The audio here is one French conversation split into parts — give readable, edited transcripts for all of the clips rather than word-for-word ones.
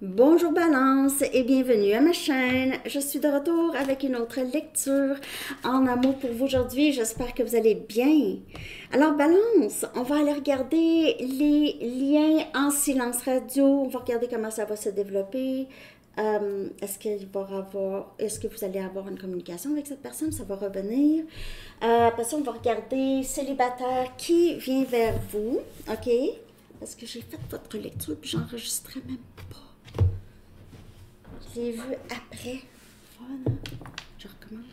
Bonjour Balance et bienvenue à ma chaîne. Je suis de retour avec une autre lecture en amour pour vous aujourd'hui. J'espère que vous allez bien. Alors Balance, on va aller regarder les liens en silence radio. On va regarder comment ça va se développer. Est-ce que vous allez avoir une communication avec cette personne? Ça va revenir. Après ça, on va regarder célibataire qui vient vers vous. OK? Parce que j'ai fait votre lecture puis j'enregistrais même pas. Je l'ai vu après. Voilà. Je recommence.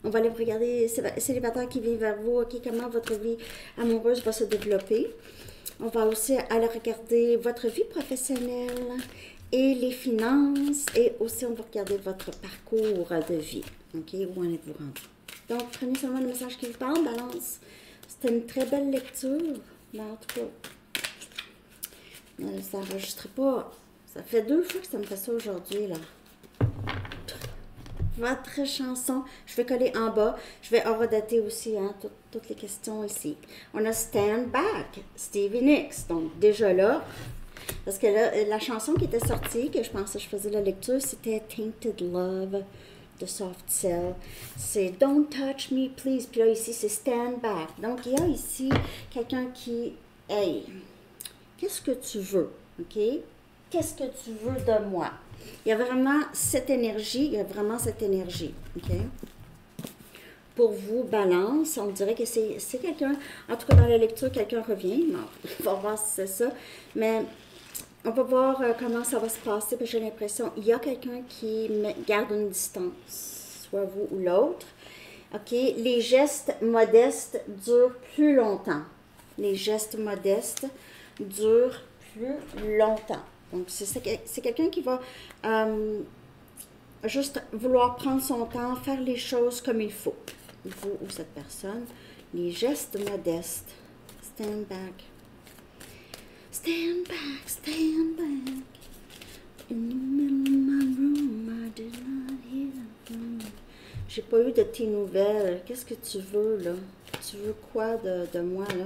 On va aller regarder célibataire qui vient vers vous. OK, comment votre vie amoureuse va se développer. On va aussi aller regarder votre vie professionnelle et les finances. Et aussi, on va regarder votre parcours de vie. OK, où en êtes-vous rendu? Donc, prenez seulement le message qui vous parle, Balance. C'était une très belle lecture. Mais en tout cas, ça n'enregistre pas. Ça fait 2 fois que ça me fait ça aujourd'hui, là. Votre chanson, je vais coller en bas. Je vais horodater aussi, hein, toutes les questions ici. On a Stand Back, Stevie Nicks. Donc, déjà là, parce que là, la chanson qui était sortie, que je pensais que je faisais la lecture, c'était Tainted Love de Soft Cell. C'est Don't Touch Me, Please. Puis là, ici, c'est Stand Back. Donc, il y a ici quelqu'un qui, hey, qu'est-ce que tu veux, OK? Qu'est-ce que tu veux de moi? Il y a vraiment cette énergie, OK? Pour vous, Balance, on dirait que c'est quelqu'un, en tout cas dans la lecture, quelqu'un revient. Non, on va voir si c'est ça. Mais on va voir comment ça va se passer, parce que j'ai l'impression qu'il y a quelqu'un qui garde une distance, soit vous ou l'autre. OK? Les gestes modestes durent plus longtemps. Les gestes modestes durent plus longtemps. Donc, c'est quelqu'un qui va juste vouloir prendre son temps, faire les choses comme il faut. Vous ou cette personne. Les gestes modestes. Stand back. Stand back, stand back. In the middle of my room, I did not hear the phone. J'ai pas eu de tes nouvelles. Qu'est-ce que tu veux, là? Tu veux quoi de moi, là?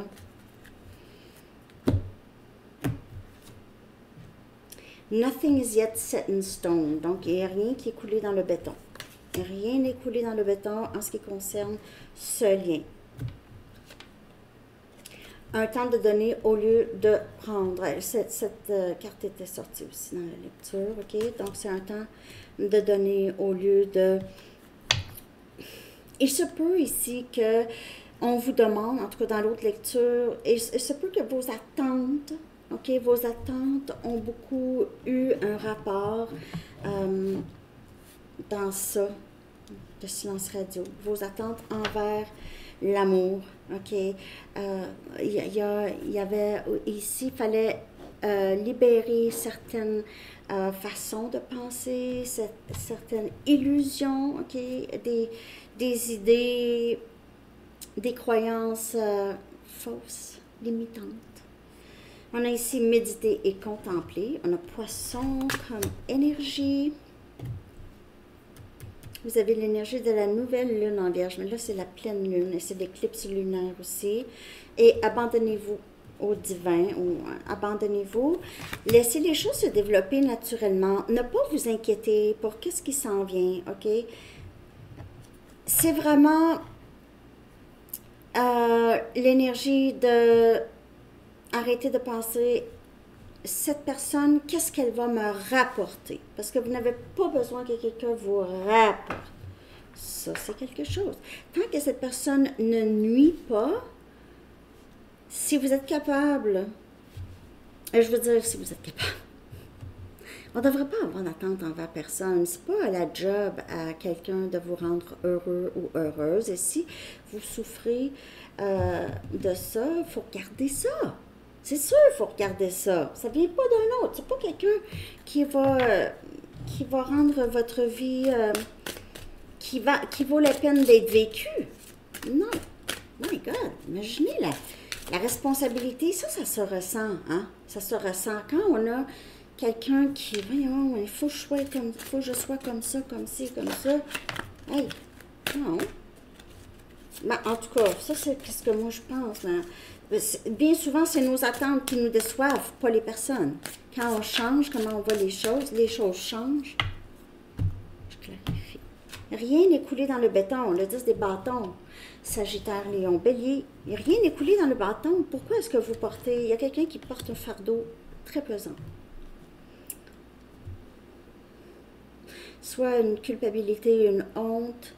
Nothing is yet set in stone. Donc, il n'y a rien qui est coulé dans le béton. Rien n'est coulé dans le béton en ce qui concerne ce lien. Un temps de donner au lieu de prendre. Cette carte était sortie aussi dans la lecture. OK? Donc, c'est un temps de donner au lieu de... Il se peut ici que on vous demande, en tout cas dans l'autre lecture, il se peut que vos attentes... OK, vos attentes ont beaucoup eu un rapport dans ça, de silence radio. Vos attentes envers l'amour, OK? Il y avait ici, il fallait libérer certaines façons de penser, certaines illusions, OK? Des idées, des croyances fausses, limitantes. On a ici méditer et contempler. On a poisson comme énergie. Vous avez l'énergie de la nouvelle lune en vierge. Mais là, c'est la pleine lune et c'est l'éclipse lunaire aussi. Et abandonnez-vous au divin ou abandonnez-vous. Laissez les choses se développer naturellement. Ne pas vous inquiéter pour qu'est-ce qui s'en vient, OK? C'est vraiment l'énergie de... Arrêtez de penser, cette personne, qu'est-ce qu'elle va me rapporter? Parce que vous n'avez pas besoin que quelqu'un vous rapporte. Ça, c'est quelque chose. Tant que cette personne ne nuit pas, si vous êtes capable, je veux dire, si vous êtes capable, on ne devrait pas avoir d'attente envers personne. C'est pas à la job à quelqu'un de vous rendre heureux ou heureuse. Et si vous souffrez de ça, il faut garder ça. C'est sûr, il faut regarder ça. Ça ne vient pas d'un autre. C'est pas quelqu'un qui va rendre votre vie qui vaut la peine d'être vécue. Non. My God. Imaginez la responsabilité. Ça se ressent. Hein? Ça se ressent quand on a quelqu'un qui, voyons, il faut que je sois comme ça, comme ci, comme ça. Hey, non. Ben, en tout cas, ça c'est ce que moi je pense. Bien souvent, c'est nos attentes qui nous déçoivent, pas les personnes. Quand on change, comment on voit les choses changent. Je clarifie. Rien n'est coulé dans le béton, le 10 des bâtons. Sagittaire, Lion, Bélier, rien n'est coulé dans le bâton. Pourquoi est-ce que vous portez... Il y a quelqu'un qui porte un fardeau très pesant. Soit une culpabilité, une honte.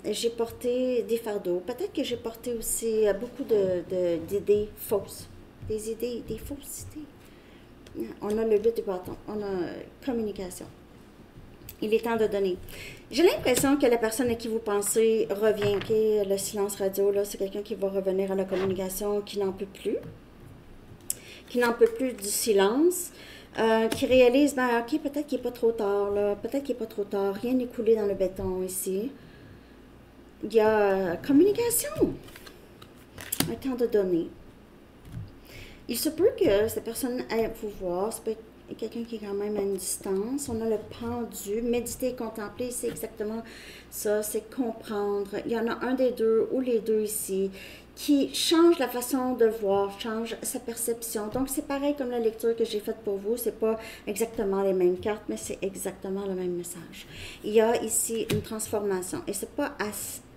J'ai porté des fardeaux. Peut-être que j'ai porté aussi beaucoup d'idées fausses. Des idées, des fausses idées. On a le 8 du bâton. On a communication. Il est temps de donner. J'ai l'impression que la personne à qui vous pensez revient. Okay? Le silence radio, là, c'est quelqu'un qui va revenir à la communication, qui n'en peut plus. Qui n'en peut plus du silence. Qui réalise, ben, ok, peut-être qu'il n'est pas trop tard, là. Peut-être qu'il n'est pas trop tard. Rien n'est coulé dans le béton ici. Il y a communication. Un temps de donner. Il se peut que cette personne aille vous voir. Ça peut être quelqu'un qui est quand même à une distance. On a le pendu. Méditer et contempler, c'est exactement ça. C'est comprendre. Il y en a un des deux ou les deux ici qui change la façon de voir, change sa perception. Donc, c'est pareil comme la lecture que j'ai faite pour vous. C'est pas exactement les mêmes cartes, mais c'est exactement le même message. Il y a ici une transformation. Et c'est pas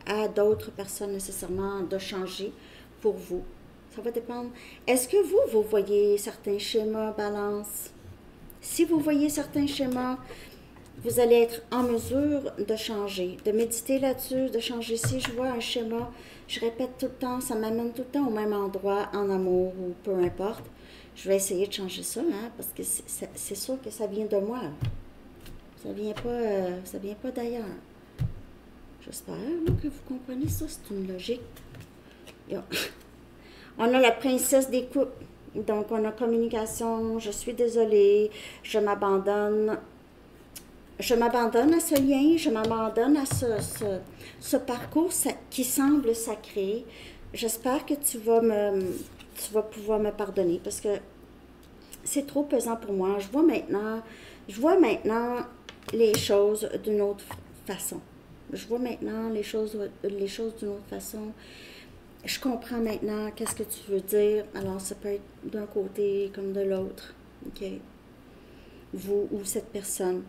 à d'autres personnes nécessairement de changer pour vous. Ça va dépendre. Est-ce que vous voyez certains schémas, balance? Si vous voyez certains schémas, vous allez être en mesure de changer, de méditer là-dessus, de changer. Si je vois un schéma, je répète tout le temps, ça m'amène tout le temps au même endroit, en amour ou peu importe. Je vais essayer de changer ça, hein, parce que c'est sûr que ça vient de moi. Ça vient pas d'ailleurs. J'espère que vous comprenez ça, c'est une logique. On a la princesse des coupes. Donc, on a communication, je suis désolée, je m'abandonne à ce lien, je m'abandonne à ce parcours qui semble sacré. J'espère que tu vas pouvoir me pardonner parce que c'est trop pesant pour moi. Je vois maintenant les choses d'une autre façon. Je vois maintenant les choses d'une autre façon. Je comprends maintenant qu'est-ce que tu veux dire. Alors, ça peut être d'un côté comme de l'autre. OK? Vous ou cette personne.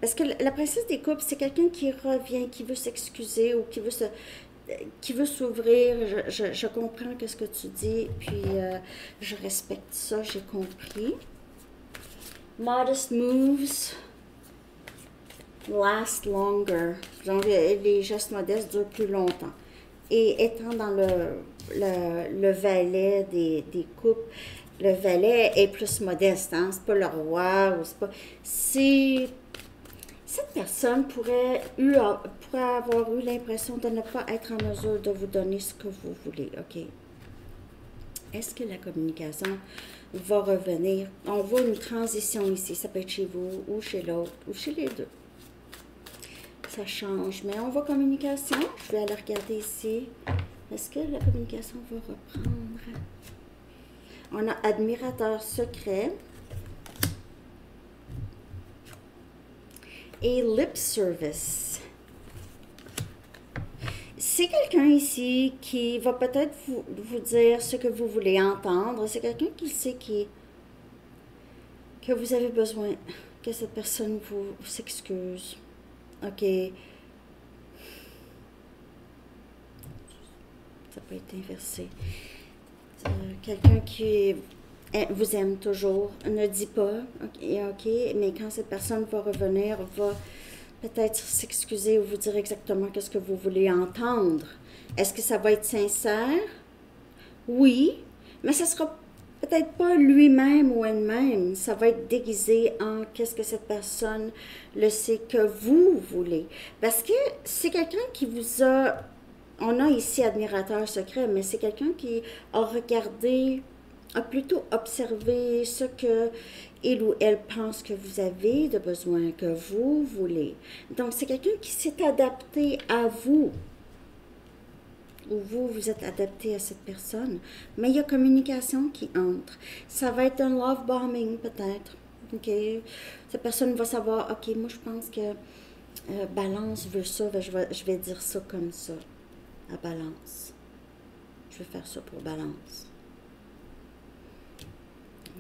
Parce que la princesse des coupes, c'est quelqu'un qui revient, qui veut s'excuser ou qui veut s'ouvrir. Je comprends qu'est-ce que tu dis, puis je respecte ça, j'ai compris. Modest moves last longer. Donc, les gestes modestes durent plus longtemps. Et étant dans le valet des coupes, le valet est plus modeste, hein? C'est pas le roi, ou c'est pas... Cette personne pourrait avoir eu l'impression de ne pas être en mesure de vous donner ce que vous voulez, OK? Est-ce que la communication va revenir? On voit une transition ici, ça peut être chez vous, ou chez l'autre, ou chez les deux. Ça change, mais on voit communication. Je vais aller regarder ici. Est-ce que la communication va reprendre? On a admirateur secret. Et lip service. C'est quelqu'un ici qui va peut-être vous dire ce que vous voulez entendre. C'est quelqu'un qui sait que vous avez besoin que cette personne vous s'excuse. OK. Ça peut être inversé. Quelqu'un qui vous aime toujours, ne dit pas, OK, mais quand cette personne va revenir, va peut-être s'excuser ou vous dire exactement qu'est-ce que vous voulez entendre. Est-ce que ça va être sincère? Oui, mais ça sera peut-être pas lui-même ou elle-même. Ça va être déguisé en qu'est-ce que cette personne le sait que vous voulez. Parce que c'est quelqu'un qui vous a... On a ici admirateur secret, mais c'est quelqu'un qui a regardé, a plutôt observé ce que il ou elle pense que vous avez de besoin, que vous voulez. Donc, c'est quelqu'un qui s'est adapté à vous. Ou vous êtes adapté à cette personne. Mais il y a communication qui entre. Ça va être un love bombing, peut-être. OK? Cette personne va savoir, OK, moi, je pense que Balance veut ça, je vais dire ça comme ça, à Balance. Je vais faire ça pour balance.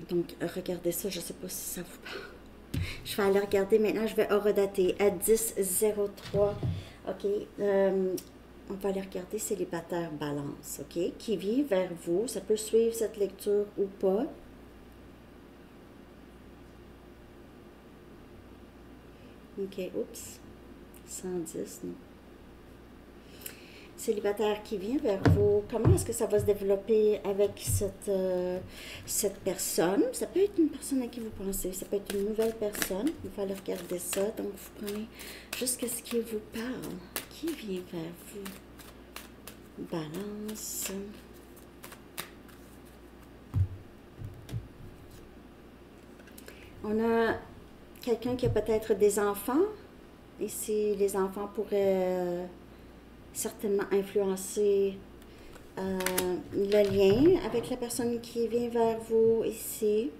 Donc, regardez ça. Je ne sais pas si ça vous parle. Je vais aller regarder maintenant. Je vais horodater à 10-03. OK. On va aller regarder célibataire balance. OK. Qui vient vers vous. Ça peut suivre cette lecture ou pas. OK. Oups. 110, non. Célibataire qui vient vers vous, comment est-ce que ça va se développer avec cette personne? Ça peut être une personne à qui vous pensez, ça peut être une nouvelle personne. Il va aller regarder ça. Donc, vous prenez jusqu'à ce qu'il vous parle. Qui vient vers vous? Balance. On a quelqu'un qui a peut-être des enfants. Ici, les enfants pourraient certainement influencer le lien avec la personne qui vient vers vous ici.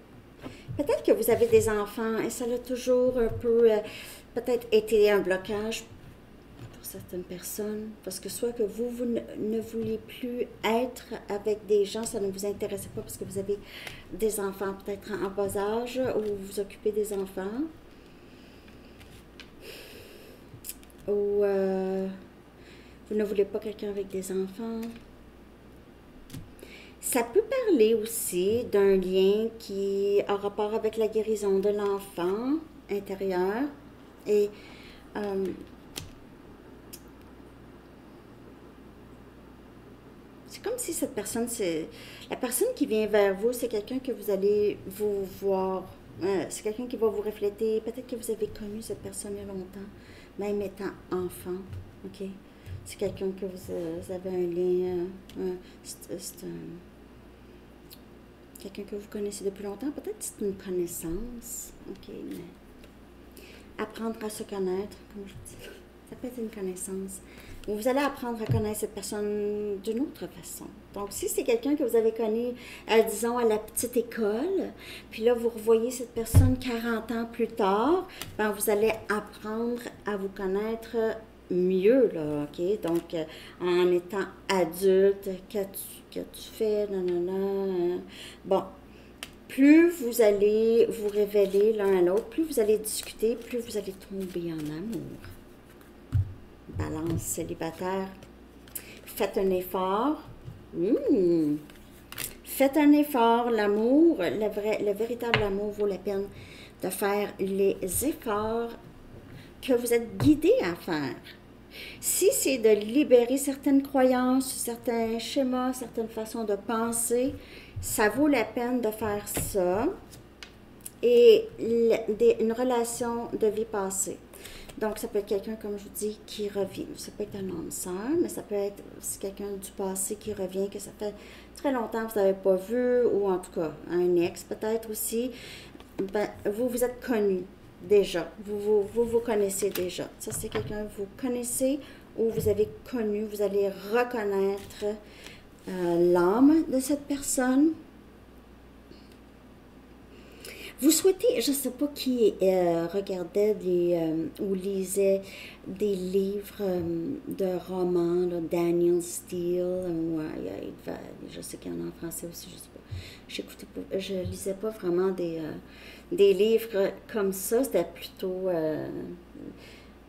Peut-être que vous avez des enfants et ça a toujours un peu peut-être été un blocage pour certaines personnes. Parce que soit que vous ne vouliez plus être avec des gens, ça ne vous intéressait pas parce que vous avez des enfants peut-être en bas âge ou vous vous occupez des enfants. Ou vous ne voulez pas quelqu'un avec des enfants. Ça peut parler aussi d'un lien qui a rapport avec la guérison de l'enfant intérieur. Et c'est comme si cette personne, la personne qui vient vers vous, c'est quelqu'un que vous allez vous voir. C'est quelqu'un qui va vous refléter. Peut-être que vous avez connu cette personne il y a longtemps, même étant enfant. OK? C'est quelqu'un que vous avez un lien. C'est quelqu'un que vous connaissez depuis longtemps. Peut-être que c'est une connaissance. OK? Mais apprendre à se connaître, comme je dis, ça peut être une connaissance. Vous allez apprendre à connaître cette personne d'une autre façon. Donc, si c'est quelqu'un que vous avez connu, disons, à la petite école, puis là, vous revoyez cette personne 40 ans plus tard, ben, vous allez apprendre à vous connaître mieux, là, OK? Donc, en étant adulte, qu'as-tu fait, nanana. Bon, plus vous allez vous révéler l'un à l'autre, plus vous allez discuter, plus vous allez tomber en amour. Balance célibataire. Faites un effort. Faites un effort. L'amour, le véritable amour vaut la peine de faire les efforts que vous êtes guidé à faire. Si c'est de libérer certaines croyances, certains schémas, certaines façons de penser, ça vaut la peine de faire ça. Et une relation de vie passée. Donc, ça peut être quelqu'un, comme je vous dis, qui revient. Ça peut être un homme sœur, mais ça peut être aussi quelqu'un du passé qui revient, que ça fait très longtemps que vous n'avez pas vu, ou en tout cas, un ex peut-être aussi. Ben, vous êtes connu déjà. Vous connaissez déjà. Ça, c'est quelqu'un que vous connaissez ou vous avez connu. Vous allez reconnaître l'âme de cette personne. Vous souhaitez, je ne sais pas qui regardait ou lisait des livres de romans, là, Daniel Steele, je sais qu'il y en a en français aussi, je sais pas. Je lisais pas vraiment des livres comme ça, c'était plutôt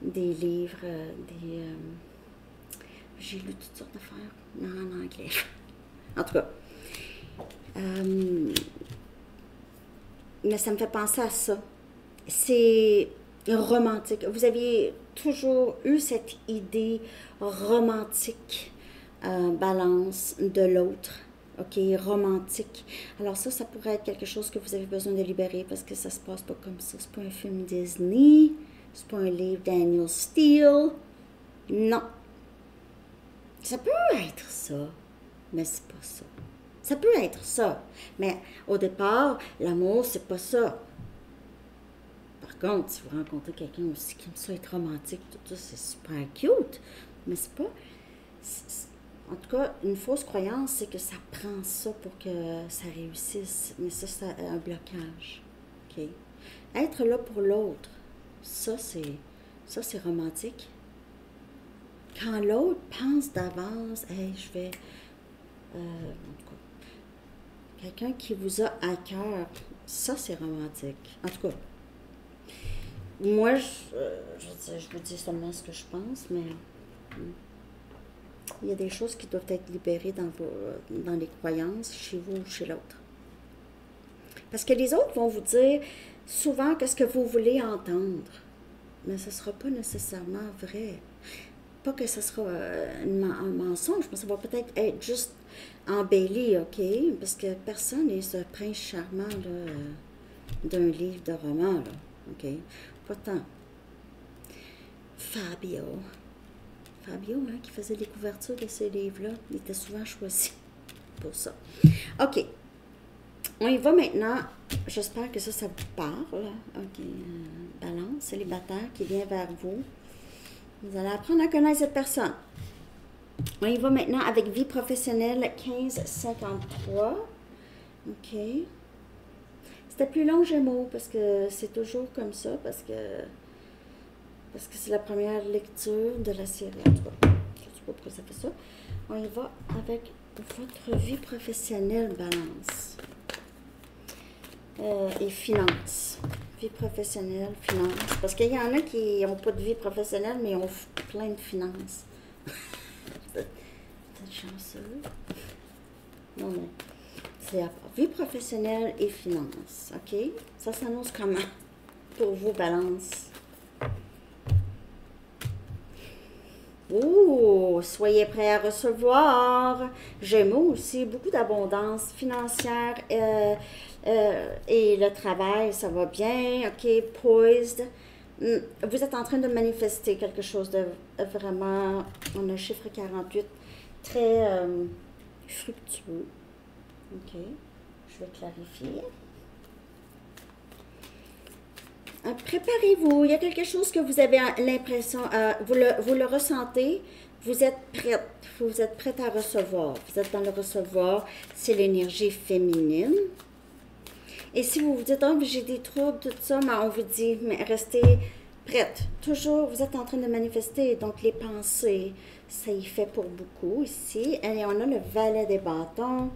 des livres, j'ai lu toutes sortes d'affaires, non, en anglais. En tout cas. Mais ça me fait penser à ça. C'est romantique. Vous avez toujours eu cette idée romantique, balance de l'autre. OK, romantique. Alors ça pourrait être quelque chose que vous avez besoin de libérer parce que ça se passe pas comme ça. C'est pas un film Disney. C'est pas un livre Daniel Steele. Non. Ça peut être ça, mais c'est pas ça. Ça peut être ça, mais au départ, l'amour, c'est pas ça. Par contre, si vous rencontrez quelqu'un aussi qui aime ça être romantique, tout ça, c'est super cute, mais c'est pas... En tout cas, une fausse croyance, c'est que ça prend ça pour que ça réussisse, mais ça, c'est un blocage. OK? Être là pour l'autre, ça, c'est romantique. Quand l'autre pense d'avance, hey, je vais En tout cas, quelqu'un qui vous a à cœur, ça c'est romantique. En tout cas, moi, je vous dis seulement ce que je pense, mais il y a des choses qui doivent être libérées dans les croyances, chez vous ou chez l'autre. Parce que les autres vont vous dire souvent qu'est-ce que vous voulez entendre, mais ce ne sera pas nécessairement vrai. Pas que ce sera un mensonge, mais ça va peut-être être juste embelli, OK? Parce que personne n'est ce prince charmant là, d'un livre de roman, là, OK? Pas tant. Fabio, hein, qui faisait les couvertures de ces livres-là, il était souvent choisi pour ça. OK. On y va maintenant. J'espère que ça vous parle. OK. Balance, célibataire qui vient vers vous. Vous allez apprendre à connaître cette personne. On y va maintenant avec vie professionnelle 1553. OK. C'était plus long, Gémeaux, parce que c'est toujours comme ça, parce que c'est la première lecture de la série. En tout cas, je ne sais pas pourquoi ça fait ça. On y va avec votre vie professionnelle, Balance. Et finances. Vie professionnelle, finances. Parce qu'il y en a qui n'ont pas de vie professionnelle, mais ont plein de finances. Vous êtes chanceux. Non, mais c'est à part. Vie professionnelle et finances. OK? Ça s'annonce comment pour vous, Balance? Oh, soyez prêts à recevoir. Gémeaux aussi, beaucoup d'abondance financière et le travail, ça va bien. OK, poised. Vous êtes en train de manifester quelque chose de vraiment, on a le chiffre 48, très fructueux. OK, je vais clarifier. Préparez-vous, il y a quelque chose que vous avez l'impression, vous le ressentez, vous êtes prête à recevoir, vous êtes dans le recevoir, c'est l'énergie féminine. Et si vous vous dites, oh, j'ai des troubles, tout ça, mais on vous dit, mais restez prête, toujours, vous êtes en train de manifester, donc les pensées, ça y fait pour beaucoup ici. Et on a le valet des bâtons,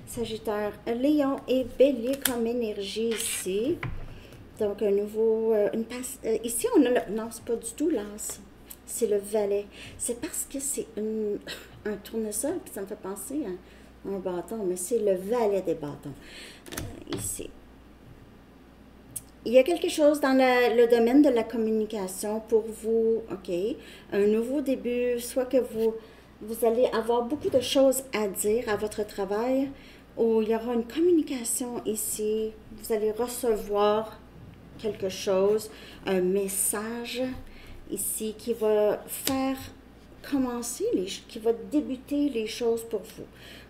Sagittaire, Lion et Bélier comme énergie ici. Donc, un nouveau, ici, on a le, non, c'est pas du tout l'as, c'est le valet. C'est parce que c'est un tournesol, puis ça me fait penser à un bâton, mais c'est le valet des bâtons, ici. Il y a quelque chose dans le domaine de la communication pour vous, OK, un nouveau début, soit que vous allez avoir beaucoup de choses à dire à votre travail, ou il y aura une communication ici, vous allez recevoir quelque chose, un message ici qui va faire commencer, qui va débuter les choses pour vous.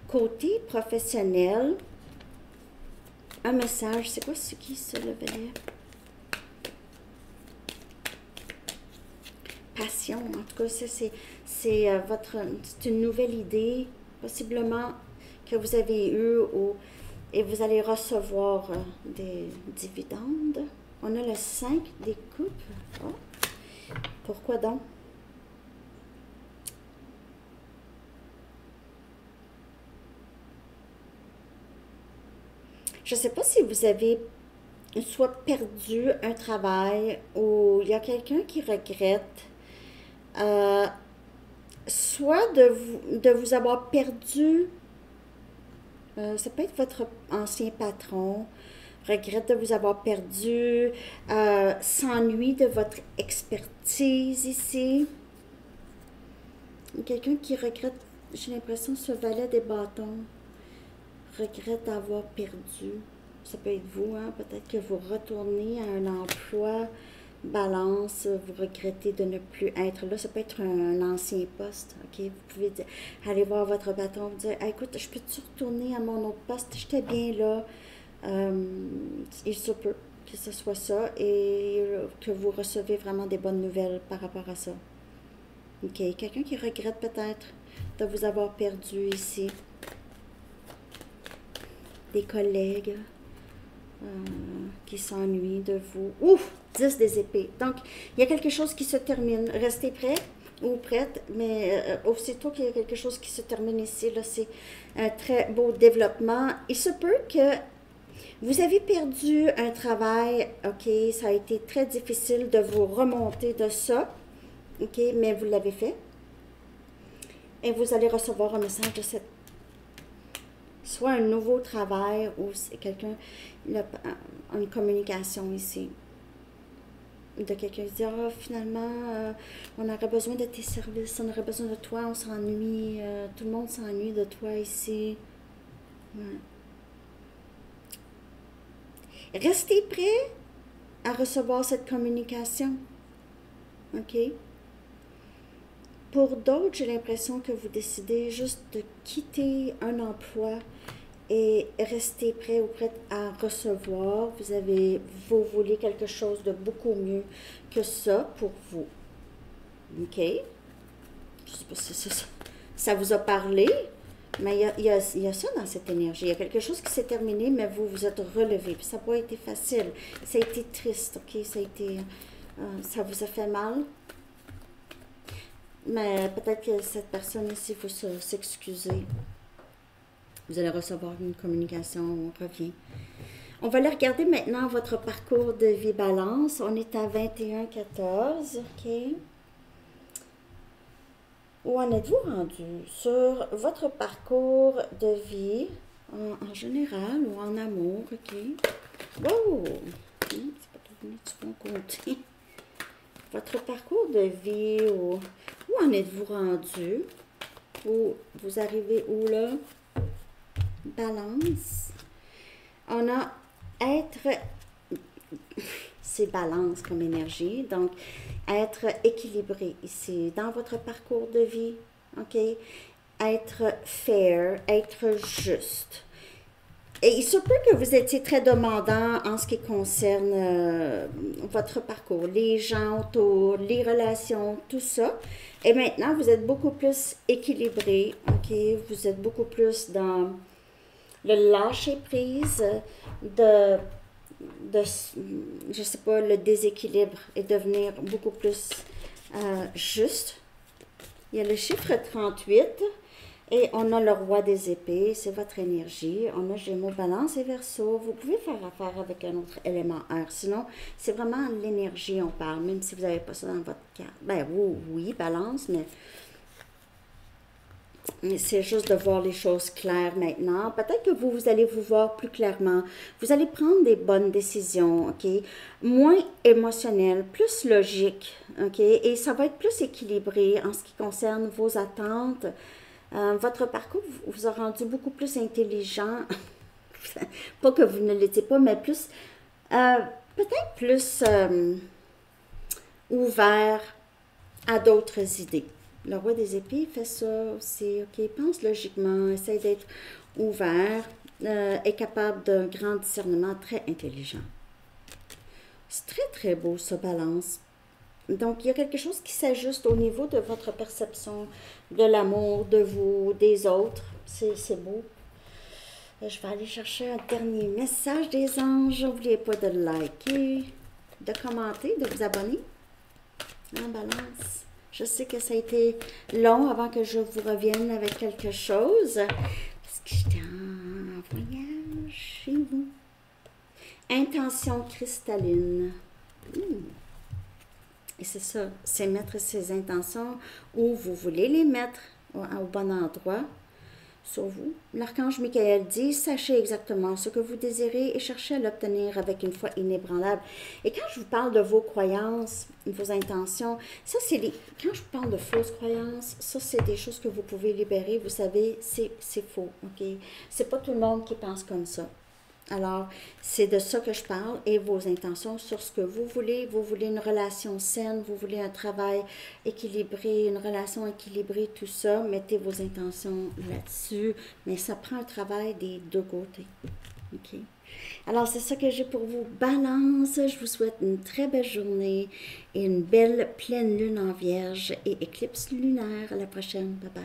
Côté professionnel, un message, c'est quoi ce qui se levait? Passion, en tout cas, c'est une nouvelle idée, possiblement que vous avez eue, et vous allez recevoir des dividendes. On a le 5 des coupes. Oh. Pourquoi donc? Je ne sais pas si vous avez soit perdu un travail ou il y a quelqu'un qui regrette, soit de vous avoir perdu, ça peut être votre ancien patron, regrette de vous avoir perdu, s'ennuie de votre expertise ici. Quelqu'un qui regrette, j'ai l'impression, ce valet des bâtons, regrette d'avoir perdu. Ça peut être vous, hein? Peut-être que vous retournez à un emploi, balance, vous regrettez de ne plus être là. Ça peut être un ancien poste, OK? Vous pouvez aller voir votre patron, vous dire, hey, écoute, je peux-tu retourner à mon autre poste? J'étais bien là. Il se peut que ce soit ça et que vous recevez vraiment des bonnes nouvelles par rapport à ça. OK. Quelqu'un qui regrette peut-être de vous avoir perdu ici. Des collègues qui s'ennuient de vous. Ouf! 10 des épées. Donc, il y a quelque chose qui se termine. Restez prêts. ou prête, mais aussitôt qu'il y a quelque chose qui se termine ici, là, c'est un très beau développement. Il se peut que vous avez perdu un travail, ok, ça a été très difficile de vous remonter de ça, ok, mais vous l'avez fait. Et vous allez recevoir un message de cette, soit un nouveau travail ou c'est quelqu'un, une communication ici. De quelqu'un qui dit, ah, finalement, on aurait besoin de tes services, on aurait besoin de toi, on s'ennuie, tout le monde s'ennuie de toi ici. Ouais. Restez prêts à recevoir cette communication. OK? Pour d'autres, j'ai l'impression que vous décidez juste de quitter un emploi et rester prêt ou prête à recevoir. Vous voulez quelque chose de beaucoup mieux que ça pour vous. OK? Je ne sais pas si ça vous a parlé, mais il y a ça dans cette énergie. Il y a quelque chose qui s'est terminé, mais vous vous êtes relevé. Puis ça n'a pas été facile. Ça a été triste, OK? Ça vous a fait mal. Mais peut-être que cette personne ici, il faut s'excuser. Vous allez recevoir une communication, on revient. On va aller regarder maintenant votre parcours de vie balance. On est à 21-14, OK? Où en êtes-vous rendu sur votre parcours de vie en général ou en amour, OK? Wow! C'est pas devenu du bon côté. Votre parcours de vie, où en êtes-vous rendu? Où vous arrivez où là? Balance. On a être, c'est balance comme énergie, donc être équilibré ici dans votre parcours de vie, ok? Être fair, être juste. Et il se peut que vous étiez très demandant en ce qui concerne votre parcours, les gens autour, les relations, tout ça. Et maintenant, vous êtes beaucoup plus équilibré, ok? Vous êtes beaucoup plus dans le lâcher prise je sais pas, le déséquilibre et devenir beaucoup plus juste. Il y a le chiffre 38 et on a le roi des épées, c'est votre énergie. On a Gémeaux, Balance et Verseau. Vous pouvez faire affaire avec un autre élément air. Sinon, c'est vraiment l'énergie on parle, même si vous n'avez pas ça dans votre carte. Ben oui, Balance, mais c'est juste de voir les choses claires maintenant. Peut-être que vous allez vous voir plus clairement. Vous allez prendre des bonnes décisions, OK? Moins émotionnelles, plus logiques, OK? Et ça va être plus équilibré en ce qui concerne vos attentes. Votre parcours vous a rendu beaucoup plus intelligent. Pas que vous ne l'étiez pas, mais plus, peut-être plus ouvert à d'autres idées. Le roi des épées fait ça aussi, ok, pense logiquement, essaye d'être ouvert, est capable d'un grand discernement, très intelligent. C'est très très beau ça, Balance. Donc il y a quelque chose qui s'ajuste au niveau de votre perception de l'amour, de vous, des autres. C'est beau. Je vais aller chercher un dernier message des anges. N'oubliez pas de liker, de commenter, de vous abonner. En Balance. Je sais que ça a été long avant que je vous revienne avec quelque chose. Parce que j'étais en voyage chez vous. Intention cristalline. Et c'est ça, c'est mettre ces intentions où vous voulez les mettre au bon endroit sur vous. L'archange Michael dit, sachez exactement ce que vous désirez et cherchez à l'obtenir avec une foi inébranlable. Et quand je vous parle de vos croyances, vos intentions, ça c'est quand je vous parle de fausses croyances, ça c'est des choses que vous pouvez libérer. Vous savez, c'est faux, ok? C'est pas tout le monde qui pense comme ça. Alors, c'est de ça que je parle et vos intentions sur ce que vous voulez. Vous voulez une relation saine, vous voulez un travail équilibré, une relation équilibrée, tout ça. Mettez vos intentions là-dessus, mais ça prend un travail des deux côtés. OK? Alors, c'est ça que j'ai pour vous. Balance, je vous souhaite une très belle journée et une belle pleine lune en vierge et éclipse lunaire. À la prochaine. Bye bye.